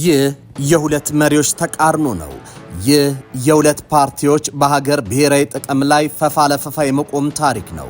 ይህ የሁለት መሪዎች ተቃርኖ ነው። ይህ የሁለት ፓርቲዎች በሀገር ብሔራዊ ጥቅም ላይ ፈፋ ለፈፋ የመቆም ታሪክ ነው።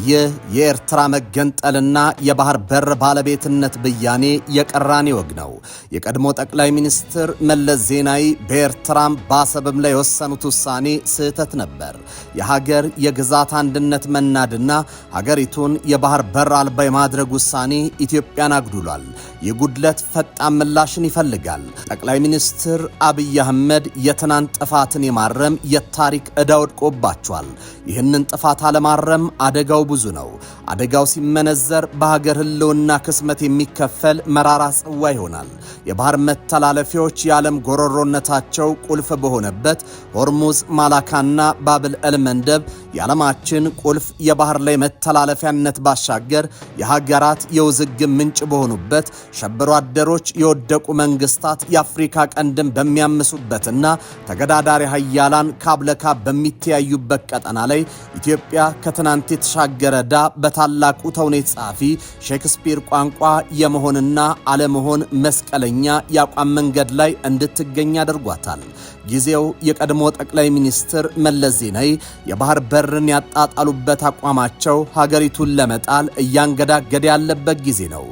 ይህ የኤርትራ መገንጠልና የባህር በር ባለቤትነት ብያኔ የቀራኔ ወግ ነው። የቀድሞ ጠቅላይ ሚኒስትር መለስ ዜናዊ በኤርትራም በአሰብም ላይ የወሰኑት ውሳኔ ስህተት ነበር። የሀገር የግዛት አንድነት መናድና ሀገሪቱን የባህር በር አልባ የማድረግ ውሳኔ ኢትዮጵያን አግዱሏል። ይህ ጉድለት ፈጣን ምላሽን ይፈልጋል። ጠቅላይ ሚኒስትር አብይ አህመድ የትናንት ጥፋትን የማረም የታሪክ ዕዳ ወድቆባቸዋል። ይህንን ጥፋት አለማረም አደጋው ብዙ ነው። አደጋው ሲመነዘር በሀገር ህልውና ክስመት የሚከፈል መራራ ጽዋ ይሆናል። የባህር መተላለፊያዎች የዓለም ጎሮሮነታቸው ቁልፍ በሆነበት ሆርሙዝ፣ ማላካና ባብል ኤልመንደብ የዓለማችን ቁልፍ የባህር ላይ መተላለፊያነት ባሻገር የሀገራት የውዝግብ ምንጭ በሆኑበት ሸብሮ አደሮች የወደቁ መንግስታት የአፍሪካ ቀንድን በሚያምሱበትና ተገዳዳሪ ሀያላን ካብ ለካብ በሚተያዩበት ቀጠና ላይ ኢትዮጵያ ከትናንት የተሻገረ ዕዳ በታላቁ ተውኔት ጸሐፊ ሼክስፒር ቋንቋ የመሆንና አለመሆን መስቀለኛ የአቋም መንገድ ላይ እንድትገኝ አድርጓታል። ጊዜው የቀድሞ ጠቅላይ ሚኒስትር መለስ ዜናዊ የባህር በርን ያጣጣሉበት አቋማቸው ሀገሪቱን ለመጣል እያንገዳገደ ያለበት ጊዜ ነው።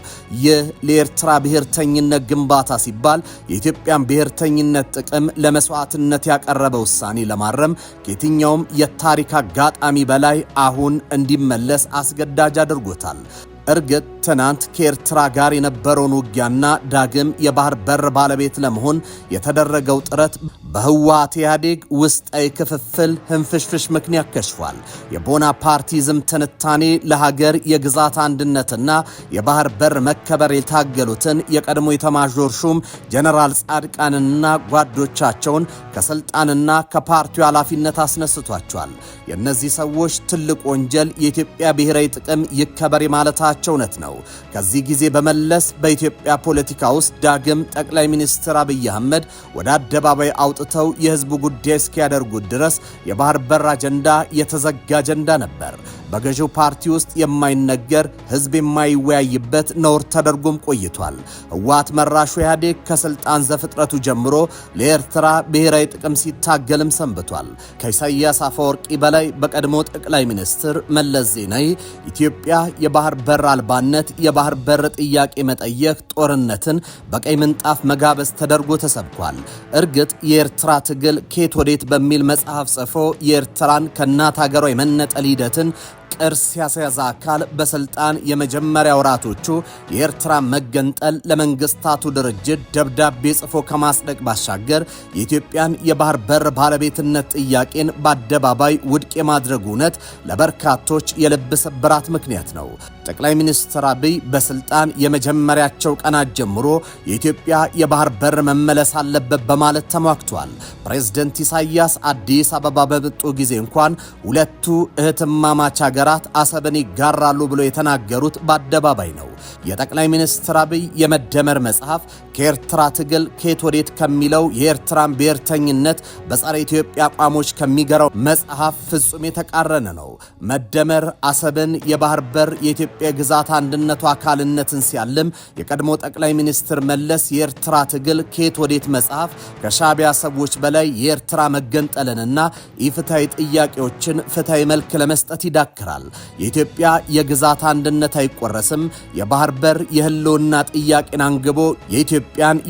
ይህ ለኤርትራ ብሔርተኝነት ግንባታ ሲባል የኢትዮጵያን ብሔርተኝነት ጥቅም ለመስዋዕትነት ያቀረበ ውሳኔ ለማረም ከየትኛውም የታሪክ አጋጣሚ በላይ አሁን እንዲመለስ አስገዳጅ አድርጎታል። እርግጥ ትናንት ከኤርትራ ጋር የነበረውን ውጊያና ዳግም የባህር በር ባለቤት ለመሆን የተደረገው ጥረት በህወሓት ኢህአዴግ ውስጣዊ ክፍፍል ህንፍሽፍሽ ምክንያት ከሽፏል። የቦናፓርቲዝም ትንታኔ ለሀገር የግዛት አንድነትና የባህር በር መከበር የታገሉትን የቀድሞ ኤታማዦር ሹም ጀነራል ጻድቃንና ጓዶቻቸውን ከስልጣንና ከፓርቲው ኃላፊነት አስነስቷቸዋል። የእነዚህ ሰዎች ትልቅ ወንጀል የኢትዮጵያ ብሔራዊ ጥቅም ይከበር ማለታቸው እውነት ነው። ከዚህ ጊዜ በመለስ በኢትዮጵያ ፖለቲካ ውስጥ ዳግም ጠቅላይ ሚኒስትር አብይ አህመድ ወደ አደባባይ አውጥተው የህዝቡ ጉዳይ እስኪያደርጉት ድረስ የባህር በር አጀንዳ የተዘጋ አጀንዳ ነበር። በገዢው ፓርቲ ውስጥ የማይነገር ህዝብ የማይወያይበት ነውር ተደርጎም ቆይቷል። ህወሓት መራሹ ኢህአዴግ ከስልጣን ዘፍጥረቱ ጀምሮ ለኤርትራ ብሔራዊ ጥቅም ሲታገልም ሰንብቷል። ከኢሳያስ አፈወርቂ በላይ በቀድሞ ጠቅላይ ሚኒስትር መለስ ዜናዊ ኢትዮጵያ የባህር በር አልባነት፣ የባህር በር ጥያቄ መጠየቅ፣ ጦርነትን በቀይ ምንጣፍ መጋበዝ ተደርጎ ተሰብኳል። እርግጥ የኤርትራ ትግል ኬት ወዴት በሚል መጽሐፍ ጽፎ የኤርትራን ከእናት ሀገሯ የመነጠል ሂደትን ቅርስ ያስያዘ አካል በስልጣን የመጀመሪያ ወራቶቹ የኤርትራ መገንጠል ለመንግስታቱ ድርጅት ደብዳቤ ጽፎ ከማስደቅ ባሻገር የኢትዮጵያን የባህር በር ባለቤትነት ጥያቄን በአደባባይ ውድቅ የማድረጉ እውነት ለበርካቶች የልብ ስብራት ምክንያት ነው። ጠቅላይ ሚኒስትር አብይ በስልጣን የመጀመሪያቸው ቀናት ጀምሮ የኢትዮጵያ የባህር በር መመለስ አለበት በማለት ተሟግቷል። ፕሬዝደንት ኢሳያስ አዲስ አበባ በመጡ ጊዜ እንኳን ሁለቱ እህትማማች ሀገራት አሰብን ይጋራሉ ብሎ የተናገሩት በአደባባይ ነው። የጠቅላይ ሚኒስትር አብይ የመደመር መጽሐፍ ከኤርትራ ትግል ከየት ወዴት ከሚለው የኤርትራን ብሔርተኝነት በጸረ ኢትዮጵያ አቋሞች ከሚገራው መጽሐፍ ፍጹም የተቃረነ ነው። መደመር አሰብን የባህር በር የኢትዮጵያ ግዛት አንድነቱ አካልነትን ሲያልም የቀድሞ ጠቅላይ ሚኒስትር መለስ የኤርትራ ትግል ከየት ወዴት መጽሐፍ ከሻዕቢያ ሰዎች በላይ የኤርትራ መገንጠልንና ኢፍትሐዊ ጥያቄዎችን ፍትሐዊ መልክ ለመስጠት ይዳክራል። የኢትዮጵያ የግዛት አንድነት አይቆረስም፣ የባህር በር የህልውና ጥያቄን አንግቦ የኢትዮጵያን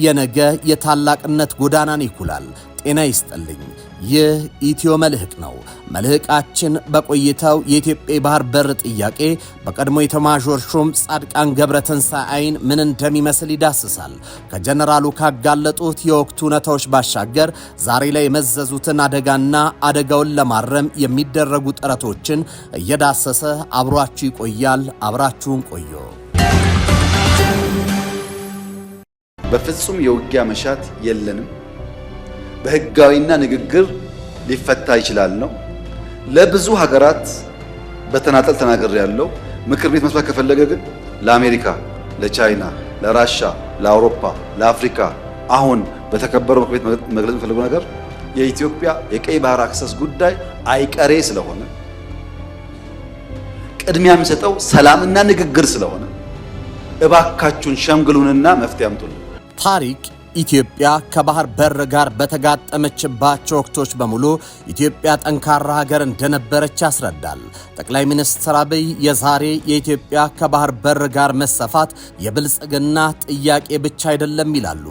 የነገ የታላቅነት ጎዳናን ይኩላል። ጤና ይስጥልኝ። ይህ ኢትዮ መልህቅ ነው። መልህቃችን በቆይታው የኢትዮጵያ የባህር በር ጥያቄ በቀድሞ ኤታማዦር ሹም ጻድቃን ገብረትንሳኤ ዓይን ምን እንደሚመስል ይዳስሳል። ከጀነራሉ ካጋለጡት የወቅቱ እውነታዎች ባሻገር ዛሬ ላይ የመዘዙትን አደጋና አደጋውን ለማረም የሚደረጉ ጥረቶችን እየዳሰሰ አብሯችሁ ይቆያል። አብራችሁን ቆዩ። በፍጹም የውጊያ መሻት የለንም። በህጋዊና ንግግር ሊፈታ ይችላል ነው። ለብዙ ሀገራት በተናጠል ተናገር ያለው ምክር ቤት መስማት ከፈለገ ግን ለአሜሪካ፣ ለቻይና፣ ለራሻ፣ ለአውሮፓ፣ ለአፍሪካ አሁን በተከበረው ምክር ቤት መግለጽ የፈለገው ነገር የኢትዮጵያ የቀይ ባህር አክሰስ ጉዳይ አይቀሬ ስለሆነ ቅድሚያ የሚሰጠው ሰላምና ንግግር ስለሆነ እባካችሁን ሸምግሉንና መፍትሄ አምጡልን። ታሪክ ኢትዮጵያ ከባህር በር ጋር በተጋጠመችባቸው ወቅቶች በሙሉ ኢትዮጵያ ጠንካራ ሀገር እንደነበረች ያስረዳል። ጠቅላይ ሚኒስትር አብይ የዛሬ የኢትዮጵያ ከባህር በር ጋር መሰፋት የብልጽግና ጥያቄ ብቻ አይደለም ይላሉ።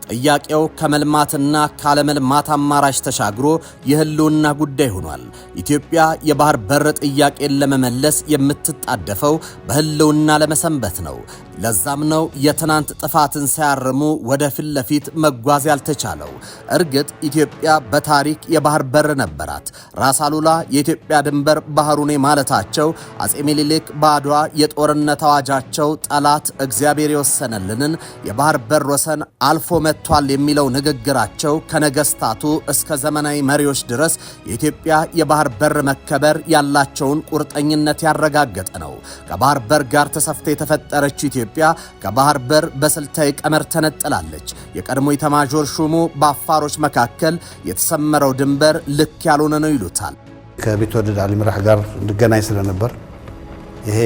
ጥያቄው ከመልማትና ካለመልማት አማራጭ ተሻግሮ የህልውና ጉዳይ ሆኗል። ኢትዮጵያ የባህር በር ጥያቄን ለመመለስ የምትጣደፈው በህልውና ለመሰንበት ነው። ለዛም ነው የትናንት ጥፋትን ሳያርሙ ወደፊት ለፊት መጓዝ ያልተቻለው። እርግጥ ኢትዮጵያ በታሪክ የባህር በር ነበራት። ራስ አሉላ የኢትዮጵያ ድንበር ባህሩ ነው ማለታቸው፣ አጼ ምኒልክ በአድዋ የጦርነት አዋጃቸው ጠላት እግዚአብሔር የወሰነልንን የባህር በር ወሰን አልፎ መጥቷል የሚለው ንግግራቸው ከነገስታቱ እስከ ዘመናዊ መሪዎች ድረስ የኢትዮጵያ የባህር በር መከበር ያላቸውን ቁርጠኝነት ያረጋገጠ ነው። ከባህር በር ጋር ተሰፍታ የተፈጠረችው ኢትዮጵያ ከባህር በር በስልታዊ ቀመር ተነጥላለች። የቀድሞ ኢታማዦር ሹሙ በአፋሮች መካከል የተሰመረው ድንበር ልክ ያልሆነ ነው ይሉታል። ከቢትወደድ አሊምራህ ጋር እንገናኝ ስለነበር ይሄ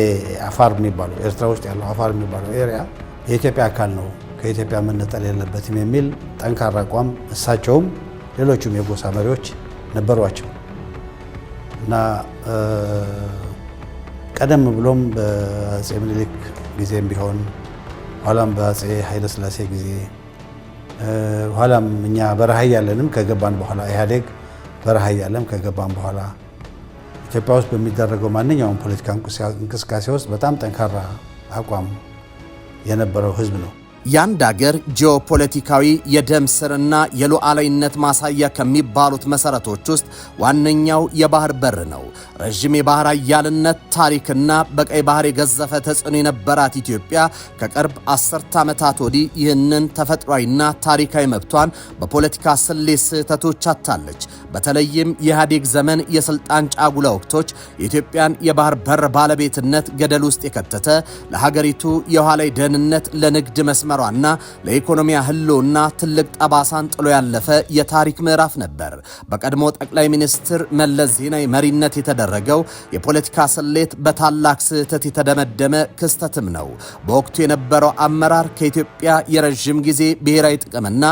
አፋር የሚባለው ኤርትራ ውስጥ ያለው አፋር የሚባለው ኤሪያ የኢትዮጵያ አካል ነው፣ ከኢትዮጵያ መነጠል የለበትም የሚል ጠንካራ አቋም እሳቸውም ሌሎቹም የጎሳ መሪዎች ነበሯቸው እና ቀደም ብሎም በአጼ ምኒልክ ጊዜም ቢሆን ኋላም በአጼ ኃይለ ሥላሴ ጊዜ ኋላም እኛ በረሃ ያለንም ከገባን በኋላ ኢህአዴግ በረሃ ያለም ከገባን በኋላ ኢትዮጵያ ውስጥ በሚደረገው ማንኛውም ፖለቲካ እንቅስቃሴ ውስጥ በጣም ጠንካራ አቋም የነበረው ህዝብ ነው። የአንድ አገር ጂኦፖለቲካዊ የደም ስርና የሉዓላዊነት ማሳያ ከሚባሉት መሰረቶች ውስጥ ዋነኛው የባህር በር ነው። ረዥም የባህር ኃያልነት ታሪክና በቀይ ባህር የገዘፈ ተጽዕኖ የነበራት ኢትዮጵያ ከቅርብ 10 ዓመታት ወዲህ ይህንን ተፈጥሯዊና ታሪካዊ መብቷን በፖለቲካ ስሌት ስህተቶች አታለች። በተለይም የኢህአዴግ ዘመን የስልጣን ጫጉላ ወቅቶች የኢትዮጵያን የባህር በር ባለቤትነት ገደል ውስጥ የከተተ ለሀገሪቱ የውሃ ላይ ደህንነት ለንግድ መስመሯና ለኢኮኖሚ ህልውና ትልቅ ጠባሳን ጥሎ ያለፈ የታሪክ ምዕራፍ ነበር። በቀድሞ ጠቅላይ ሚኒስትር መለስ ዜናዊ መሪነት የተደረገው የፖለቲካ ስሌት በታላቅ ስህተት የተደመደመ ክስተትም ነው። በወቅቱ የነበረው አመራር ከኢትዮጵያ የረዥም ጊዜ ብሔራዊ ጥቅምና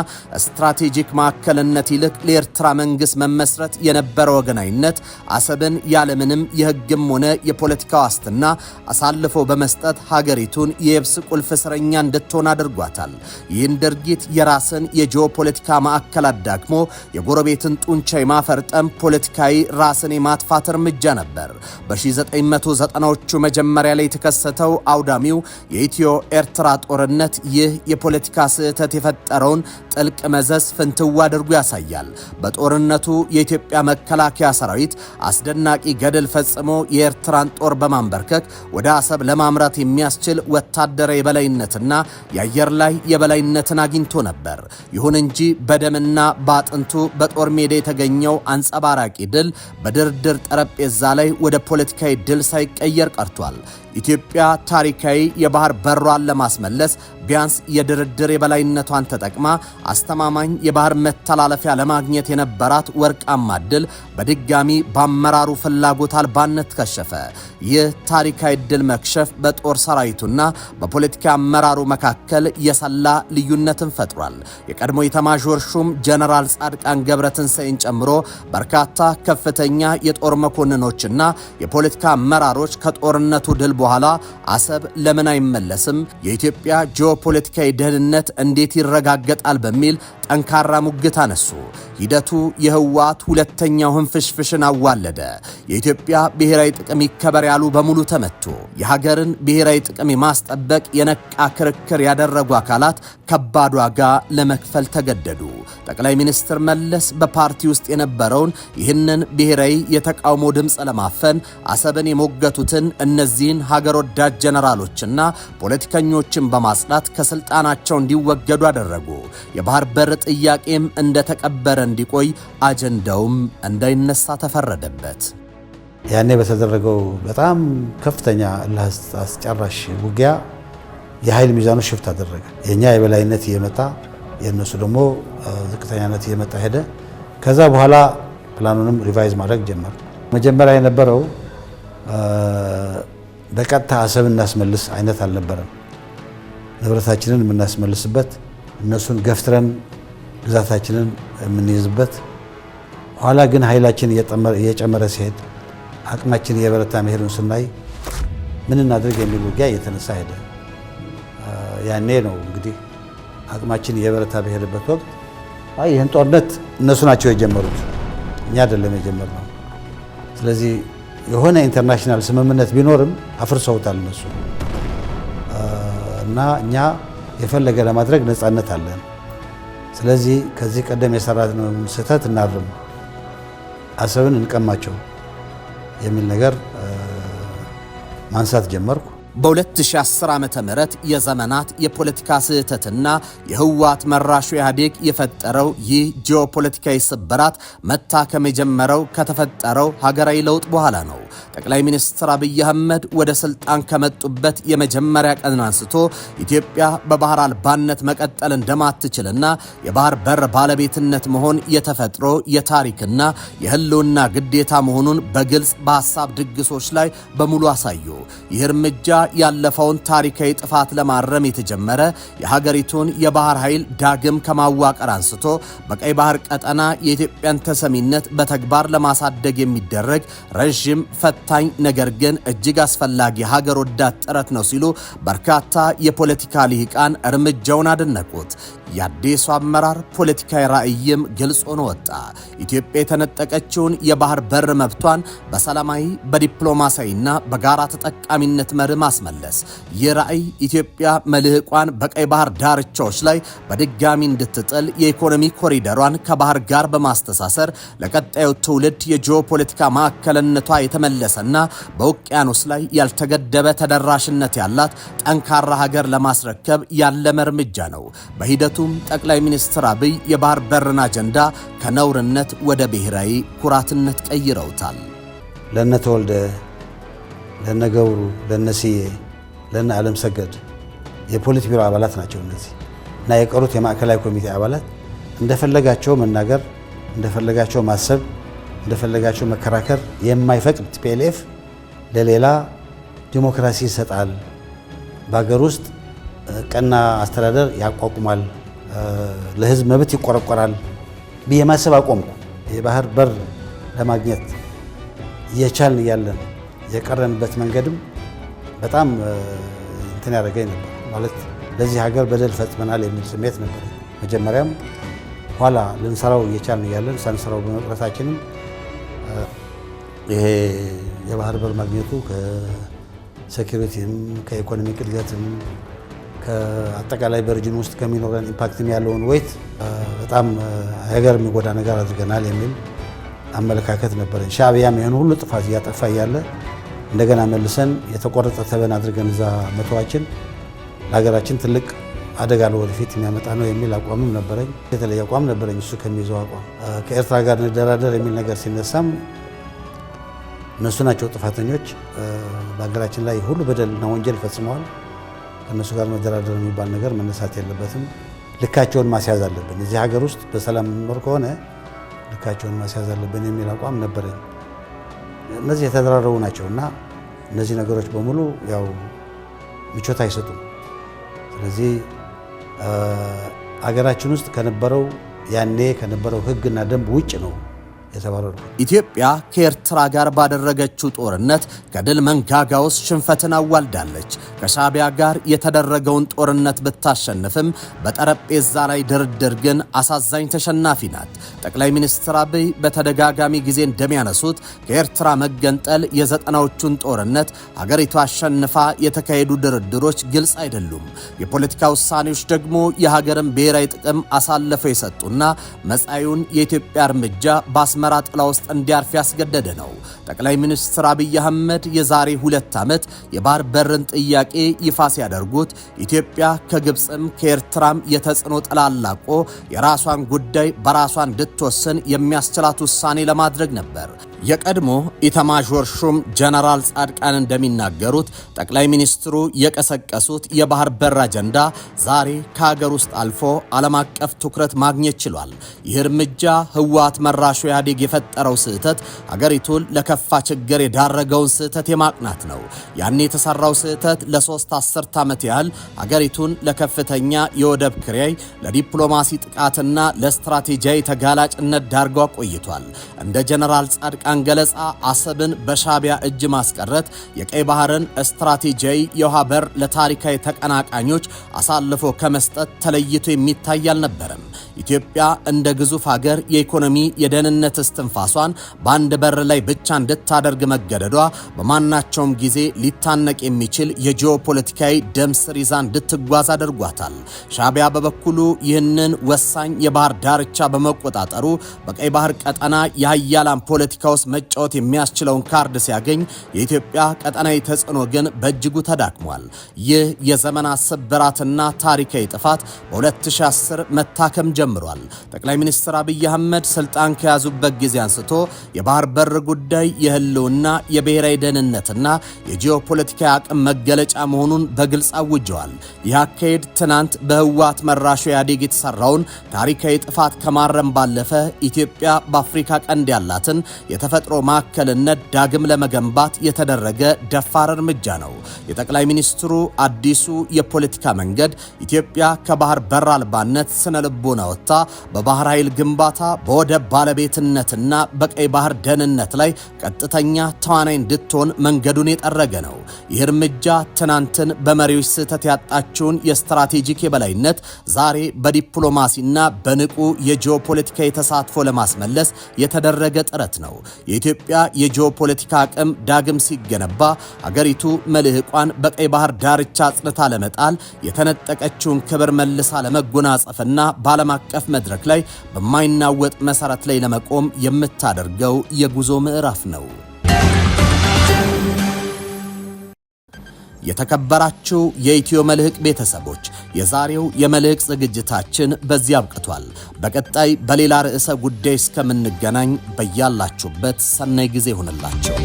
ስትራቴጂክ ማዕከልነት ይልቅ ለኤርትራ መንግስት መመስረት የነበረው ወገናዊነት አሰብን ያለምንም የህግም ሆነ የፖለቲካ ዋስትና አሳልፎ በመስጠት ሀገሪቱን የየብስ ቁልፍ እስረኛ እንድትሆን አድርጓታል። ይህን ድርጊት የራስን የጂኦፖለቲካ ማዕከል አዳክሞ የጎረቤትን ጡንቻ የማፈርጠም ፖለቲካዊ ራስን የማጥፋት እርምጃ ነበር። በ1990ዎቹ መጀመሪያ ላይ የተከሰተው አውዳሚው የኢትዮ ኤርትራ ጦርነት ይህ የፖለቲካ ስህተት የፈጠረውን ጥልቅ መዘዝ ፍንትው አድርጎ ያሳያል። በጦርነቱ የኢትዮጵያ መከላከያ ሰራዊት አስደናቂ ገድል ፈጽሞ የኤርትራን ጦር በማንበርከክ ወደ አሰብ ለማምራት የሚያስችል ወታደራዊ የበላይነትና የአየር ላይ የበላይነትን አግኝቶ ነበር። ይሁን እንጂ በደምና በአጥንቱ በጦር ሜዳ የተገኘው አንጸባራቂ ድል በድርድር ጠረጴዛ ላይ ወደ ፖለቲካዊ ድል ሳይቀየር ቀርቷል። ኢትዮጵያ ታሪካዊ የባህር በሯን ለማስመለስ ቢያንስ የድርድር የበላይነቷን ተጠቅማ አስተማማኝ የባህር መተላለፊያ ለማግኘት የነበራት ወርቃማ ድል በድጋሚ በአመራሩ ፍላጎት አልባነት ከሸፈ። ይህ ታሪካዊ ድል መክሸፍ በጦር ሰራዊቱና በፖለቲካ አመራሩ መካከል የሰላ ልዩነትን ፈጥሯል። የቀድሞ ኢታማዦር ሹም ጀነራል ጻድቃን ገብረትንሳኤን ጨምሮ በርካታ ከፍተኛ የጦር መኮንኖችና የፖለቲካ አመራሮች ከጦርነቱ ድል በኋላ አሰብ ለምን አይመለስም? የኢትዮጵያ ጂኦፖለቲካዊ ደህንነት እንዴት ይረጋገጣል? በሚል ጠንካራ ሙግት አነሱ። ሂደቱ የህወሓት ሁለተኛው ህንፍሽፍሽን አዋለደ። የኢትዮጵያ ብሔራዊ ጥቅም ይከበር ያሉ በሙሉ ተመቱ። የሀገርን ብሔራዊ ጥቅም የማስጠበቅ የነቃ ክርክር ያደረጉ አካላት ከባድ ዋጋ ለመክፈል ተገደዱ። ጠቅላይ ሚኒስትር መለስ በፓርቲ ውስጥ የነበረውን ይህንን ብሔራዊ የተቃውሞ ድምፅ ለማፈን አሰብን የሞገቱትን እነዚህን ሀገር ወዳድ ጀነራሎችና ፖለቲከኞችን በማጽዳት ከስልጣናቸው እንዲወገዱ አደረጉ። የባህር በር ጥያቄም እንደተቀበረ እንዲቆይ አጀንዳውም እንዳይነሳ ተፈረደበት። ያኔ በተደረገው በጣም ከፍተኛ አስጨራሽ ውጊያ የኃይል ሚዛኑ ሽፍት አደረገ። የኛ የበላይነት እየመጣ የነሱ ደግሞ ዝቅተኛነት እየመጣ ሄደ። ከዛ በኋላ ፕላኑንም ሪቫይዝ ማድረግ ጀመር። መጀመሪያ የነበረው በቀጥታ አሰብን እናስመልስ አይነት አልነበረም። ንብረታችንን የምናስመልስበት እነሱን ገፍትረን ግዛታችንን የምንይዝበት ኋላ ግን ኃይላችን እየጨመረ ሲሄድ አቅማችን እየበረታ መሄዱን ስናይ ምን እናድርግ የሚል ውጊያ እየተነሳ ሄደ። ያኔ ነው እንግዲህ አቅማችን እየበረታ በሄደበት ወቅት ይህን ጦርነት እነሱ ናቸው የጀመሩት፣ እኛ አይደለም የጀመርነው። ስለዚህ የሆነ ኢንተርናሽናል ስምምነት ቢኖርም አፍርሰውታል እነሱ እና እኛ የፈለገ ለማድረግ ነፃነት አለን። ስለዚህ ከዚህ ቀደም የሰራነውን ስህተት እናርም፣ አሰብን እንቀማቸው የሚል ነገር ማንሳት ጀመርኩ። በ2010 ዓመተ ምህረት የዘመናት የፖለቲካ ስህተትና የህወሓት መራሹ ኢህአዴግ የፈጠረው ይህ ጂኦፖለቲካዊ ስብራት መታከም የጀመረው ከተፈጠረው ሀገራዊ ለውጥ በኋላ ነው። ጠቅላይ ሚኒስትር አብይ አህመድ ወደ ስልጣን ከመጡበት የመጀመሪያ ቀን አንስቶ ኢትዮጵያ በባህር አልባነት መቀጠል እንደማትችልና የባህር በር ባለቤትነት መሆን የተፈጥሮ የታሪክና የህልውና ግዴታ መሆኑን በግልጽ በሐሳብ ድግሶች ላይ በሙሉ አሳዩ። ይህ እርምጃ ያለፈውን ታሪካዊ ጥፋት ለማረም የተጀመረ የሀገሪቱን የባህር ኃይል ዳግም ከማዋቀር አንስቶ በቀይ ባህር ቀጠና የኢትዮጵያን ተሰሚነት በተግባር ለማሳደግ የሚደረግ ረዥም ፈታኝ ነገር ግን እጅግ አስፈላጊ ሀገር ወዳድ ጥረት ነው ሲሉ በርካታ የፖለቲካ ልሂቃን እርምጃውን አደነቁት። የአዲሱ አመራር ፖለቲካዊ ራዕይም ግልጽ ሆኖ ወጣ። ኢትዮጵያ የተነጠቀችውን የባህር በር መብቷን በሰላማዊ በዲፕሎማሲያዊና በጋራ ተጠቃሚነት መርህ ማስመለስ። ይህ ራዕይ ኢትዮጵያ መልህቋን በቀይ ባህር ዳርቻዎች ላይ በድጋሚ እንድትጥል የኢኮኖሚ ኮሪደሯን ከባህር ጋር በማስተሳሰር ለቀጣዩ ትውልድ የጂኦፖለቲካ ማዕከልነቷ የተመለሰና በውቅያኖስ ላይ ያልተገደበ ተደራሽነት ያላት ጠንካራ ሀገር ለማስረከብ ያለመ እርምጃ ነው። በሂደቱ ጠቅላይ ሚኒስትር አብይ የባህር በርን አጀንዳ ከነውርነት ወደ ብሔራዊ ኩራትነት ቀይረውታል። ለነተወልደ፣ ለነገብሩ፣ ለነስዬ፣ ለነ ዓለም ሰገድ የፖሊት ቢሮ አባላት ናቸው እነዚህ እና የቀሩት የማዕከላዊ ኮሚቴ አባላት እንደፈለጋቸው መናገር፣ እንደፈለጋቸው ማሰብ፣ እንደፈለጋቸው መከራከር የማይፈቅድ ቲፒኤልኤፍ ለሌላ ዲሞክራሲ ይሰጣል፣ በሀገር ውስጥ ቀና አስተዳደር ያቋቁማል፣ ለህዝብ መብት ይቆረቆራል ብዬ ማሰብ አቆምኩ። የባህር በር ለማግኘት እየቻልን እያለን የቀረንበት መንገድም በጣም እንትን ያደረገኝ ነበር። ማለት ለዚህ ሀገር በደል ፈጽመናል የሚል ስሜት ነበር መጀመሪያም። ኋላ ልንሰራው እየቻልን እያለን ሳንሰራው በመቅረታችንም ይሄ የባህር በር ማግኘቱ ከሴኩሪቲም ከኢኮኖሚ እድገትም ከአጠቃላይ በሪጅን ውስጥ ከሚኖረን ኢምፓክትም ያለውን ወይት በጣም ሀገር የሚጎዳ ነገር አድርገናል የሚል አመለካከት ነበረን። ሻዕቢያም ይህን ሁሉ ጥፋት እያጠፋ እያለ እንደገና መልሰን የተቆረጠ ተበን አድርገን እዛ መተዋችን ለሀገራችን ትልቅ አደጋ ለወደፊት የሚያመጣ ነው የሚል አቋምም ነበረኝ። የተለየ አቋም ነበረኝ እሱ ከሚይዘው አቋም። ከኤርትራ ጋር እንደራደር የሚል ነገር ሲነሳም እነሱ ናቸው ጥፋተኞች፣ በሀገራችን ላይ ሁሉ በደልና ወንጀል ፈጽመዋል፣ ከእነሱ ጋር መደራደር የሚባል ነገር መነሳት የለበትም፣ ልካቸውን ማስያዝ አለብን፣ እዚህ ሀገር ውስጥ በሰላም የምንኖር ከሆነ ልካቸውን ማስያዝ አለብን የሚል አቋም ነበረኝ። እነዚህ የተደራረቡ ናቸውና እነዚህ ነገሮች በሙሉ ያው ምቾት አይሰጡም። ስለዚህ አገራችን ውስጥ ከነበረው ያኔ ከነበረው ሕግና ደንብ ውጭ ነው የተባረሩ። ኢትዮጵያ ከኤርትራ ጋር ባደረገችው ጦርነት ከድል መንጋጋ ውስጥ ሽንፈትን አዋልዳለች። ከሻዕቢያ ጋር የተደረገውን ጦርነት ብታሸንፍም በጠረጴዛ ላይ ድርድር ግን አሳዛኝ ተሸናፊ ናት። ጠቅላይ ሚኒስትር አብይ በተደጋጋሚ ጊዜ እንደሚያነሱት ከኤርትራ መገንጠል የዘጠናዎቹን ጦርነት ሀገሪቱ አሸንፋ የተካሄዱ ድርድሮች ግልጽ አይደሉም። የፖለቲካ ውሳኔዎች ደግሞ የሀገርን ብሔራዊ ጥቅም አሳልፈው የሰጡና መጻኢውን የኢትዮጵያ እርምጃ አስመራ ጥላ ውስጥ እንዲያርፍ ያስገደደ ነው። ጠቅላይ ሚኒስትር አብይ አህመድ የዛሬ 2 ዓመት የባህር በርን ጥያቄ ይፋ ሲያደርጉት ኢትዮጵያ ከግብፅም ከኤርትራም የተጽዕኖ ጥላ አላቆ የራሷን ጉዳይ በራሷ እንድትወስን የሚያስችላት ውሳኔ ለማድረግ ነበር። የቀድሞ ኢታማዦር ሹም ጀነራል ጻድቃን እንደሚናገሩት ጠቅላይ ሚኒስትሩ የቀሰቀሱት የባህር በር አጀንዳ ዛሬ ከሀገር ውስጥ አልፎ ዓለም አቀፍ ትኩረት ማግኘት ችሏል። ይህ እርምጃ ህወሓት መራሹ ኢህአዴግ የፈጠረው ስህተት ሀገሪቱን ለከፋ ችግር የዳረገውን ስህተት የማቅናት ነው። ያን የተሰራው ስህተት ለ3 አስርት ዓመት ያህል ሀገሪቱን ለከፍተኛ የወደብ ክራይ፣ ለዲፕሎማሲ ጥቃትና ለስትራቴጂያዊ ተጋላጭነት ዳርጓ ቆይቷል። እንደ ጀነራል ጻድቃን ገለጻ አሰብን በሻቢያ እጅ ማስቀረት የቀይ ባህርን ስትራቴጂያዊ የውሃ በር ለታሪካዊ ተቀናቃኞች አሳልፎ ከመስጠት ተለይቶ የሚታይ አልነበረም። ኢትዮጵያ እንደ ግዙፍ ሀገር የኢኮኖሚ የደህንነት እስትንፋሷን በአንድ በር ላይ ብቻ እንድታደርግ መገደዷ በማናቸውም ጊዜ ሊታነቅ የሚችል የጂኦፖለቲካዊ ደም ስር ይዛ እንድትጓዝ አድርጓታል። ሻቢያ በበኩሉ ይህንን ወሳኝ የባህር ዳርቻ በመቆጣጠሩ በቀይ ባህር ቀጠና የሀያላን ፖለቲካ ውስጥ መጫወት የሚያስችለውን ካርድ ሲያገኝ የኢትዮጵያ ቀጠናዊ ተጽዕኖ ግን በእጅጉ ተዳክሟል። ይህ የዘመናት ስብራትና ታሪካዊ ጥፋት በ2010 መታከም ጀምሯል። ጠቅላይ ሚኒስትር አብይ አህመድ ስልጣን ከያዙበት ጊዜ አንስቶ የባህር በር ጉዳይ የህልውና የብሔራዊ ደህንነትና የጂኦፖለቲካዊ አቅም መገለጫ መሆኑን በግልጽ አውጀዋል። ይህ አካሄድ ትናንት በህወሓት መራሹ ኢህአዴግ የተሰራውን ታሪካዊ ጥፋት ከማረም ባለፈ ኢትዮጵያ በአፍሪካ ቀንድ ያላትን የተፈጥሮ ማዕከልነት ዳግም ለመገንባት የተደረገ ደፋር እርምጃ ነው። የጠቅላይ ሚኒስትሩ አዲሱ የፖለቲካ መንገድ ኢትዮጵያ ከባህር በር አልባነት ስነ ልቦና ወጥታ በባህር ኃይል ግንባታ፣ በወደብ ባለቤትነትና በቀይ ባህር ደህንነት ላይ ቀጥተኛ ተዋናይ እንድትሆን መንገዱን የጠረገ ነው። ይህ እርምጃ ትናንትን በመሪዎች ስህተት ያጣችውን የስትራቴጂክ የበላይነት ዛሬ በዲፕሎማሲና በንቁ የጂኦፖለቲካዊ ተሳትፎ ለማስመለስ የተደረገ ጥረት ነው። የኢትዮጵያ የጂኦፖለቲካ አቅም ዳግም ሲገነባ አገሪቱ መልህቋን በቀይ ባህር ዳርቻ አጽንታ ለመጣል የተነጠቀችውን ክብር መልሳ ለመጎናጸፍና በዓለም አቀፍ መድረክ ላይ በማይናወጥ መሰረት ላይ ለመቆም የምታደርገው የጉዞ ምዕራፍ ነው። የተከበራችሁ የኢትዮ መልህቅ ቤተሰቦች የዛሬው የመልህቅ ዝግጅታችን በዚህ አብቅቷል። በቀጣይ በሌላ ርዕሰ ጉዳይ እስከምንገናኝ በያላችሁበት ሰናይ ጊዜ ይሁንላችሁ።